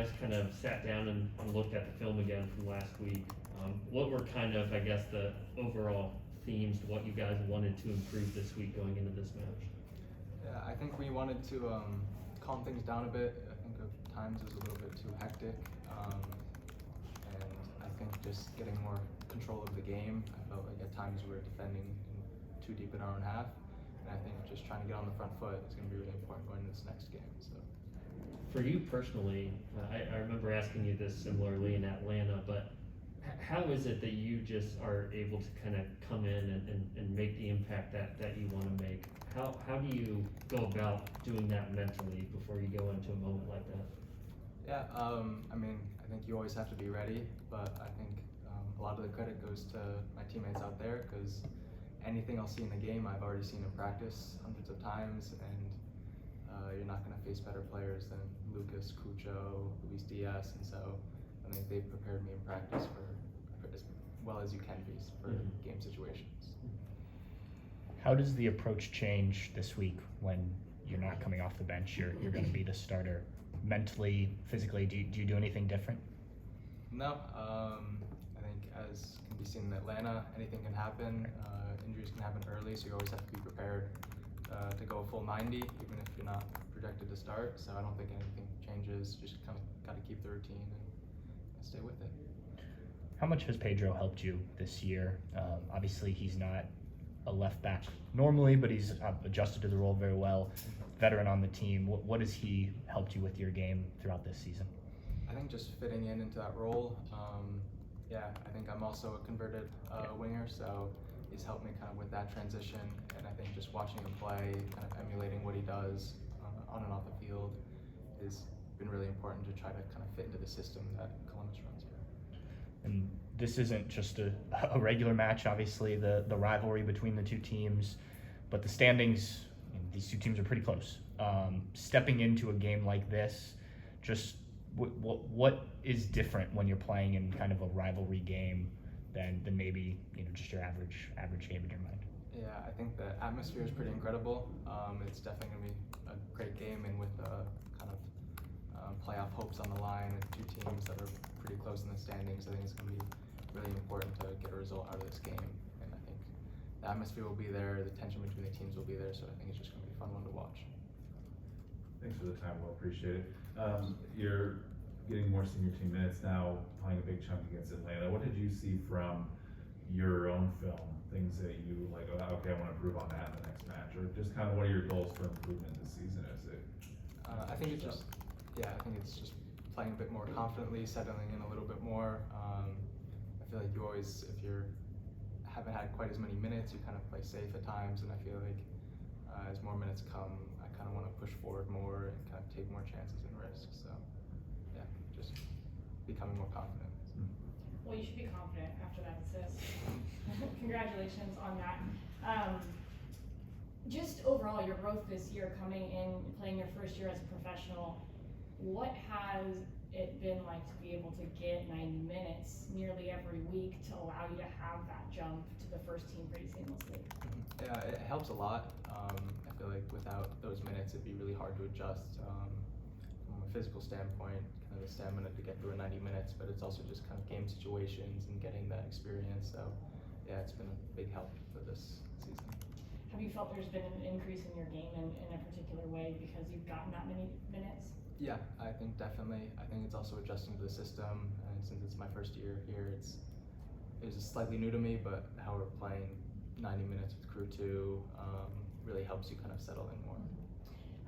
guys kind of sat down and looked at the film again from last week, what were kind of, I guess, the overall themes to what you guys wanted to improve this week going into this match? Yeah, I think we wanted to calm things down a bit. I think at times it was a little bit too hectic, and I think just getting more control of the game. I felt like at times we were defending too deep in our own half, and I think just trying to get on the front foot is going to be really important going into this next game. So. For you personally, I remember asking you this similarly in Atlanta, but how is it that you just are able to kind of come in and make the impact that you want to make? How do you go about doing that mentally before you go into a moment like that? Yeah, I mean, I think you always have to be ready, but I think a lot of the credit goes to my teammates out there, because anything I'll see in the game, I've already seen in practice hundreds of times, and you're not going to face better players than Lucas, Cucho, Luis Diaz, and so I think they've prepared me in practice for as well as you can be for game situations. How does the approach change this week when you're not coming off the bench? You're going to be the starter. Mentally, physically, do you do anything different? No, I think as can be seen in Atlanta, anything can happen. Injuries can happen early, so you always have to be prepared to go a full 90, even if you're not projected to start. So I don't think anything changes. Just kind of got to keep the routine and stay with it. How much has Pedro helped you this year? Obviously, he's not a left back normally, but he's adjusted to the role very well. Veteran on the team. What has he helped you with your game throughout this season? I think just fitting into that role. Yeah, I think I'm also a converted winger, so he's helped me kind of with that transition. And I think just watching him play, kind of emulating what he does on and off the field, has been really important to try to kind of fit into the system that Columbus runs here. And this isn't just a regular match, obviously, the rivalry between the two teams, but the standings, these two teams are pretty close. Stepping into a game like this, just what is different when you're playing in kind of a rivalry game than maybe just your average game in your mind? Yeah, I think the atmosphere is pretty incredible. It's definitely going to be a great game, and with kind of playoff hopes on the line and two teams that are pretty close in the standings, I think it's going to be really important to get a result out of this game. And I think the atmosphere will be there, the tension between the teams will be there, so I think it's just going to be a fun one to watch. Thanks for the time, well appreciated. You're getting more senior team minutes now, playing a big chunk against Atlanta. What did you see from your own film? Things that you like, oh, okay, I want to improve on that in the next match, or just kind of what are your goals for improvement this season? I think it's just, I think it's just playing a bit more confidently, settling in a little bit more. I feel like you always, if you haven't had quite as many minutes, you kind of play safe at times, and I feel like as more minutes come, I kind of want to push forward more and kind of take more chances and risks. So yeah, just becoming more confident. Well, you should be confident after that assist. Congratulations on that. Just overall, your growth this year, coming in, playing your first year as a professional, what has it been like to be able to get 90 minutes nearly every week to allow you to have that jump to the first team pretty seamlessly? Yeah, it helps a lot. I feel like without those minutes, it'd be really hard to adjust from a physical standpoint, kind of the stamina to get through a 90 minutes, but it's also just kind of game situations and getting that experience. So yeah, it's been a big help for this season. Have you felt there's been an increase in your game in a particular way because you've gotten that many minutes? Yeah, I think definitely. I think it's also adjusting to the system, and since it's my first year here, it was slightly new to me, but how we're playing 90 minutes with Crew 2 really helps you kind of settle in more.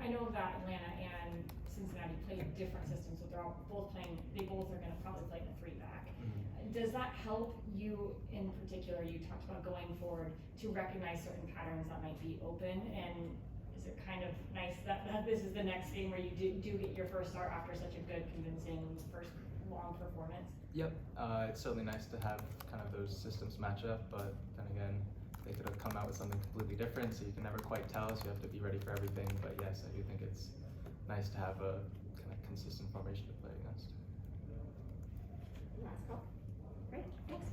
I know that Atlanta and Cincinnati play different systems, so they're both are going to probably play in a 3-back. Does that help you in particular? You talked about going forward to recognize certain patterns that might be open, and is it kind of nice that this is the next game where you do get your first start after such a good, convincing first long performance? Yep, it's certainly nice to have kind of those systems match up, but then again, they could have come out with something completely different, so you can never quite tell, so you have to be ready for everything. But yes, I do think it's nice to have a kind of consistent formation to play against. Last call. Great, thanks.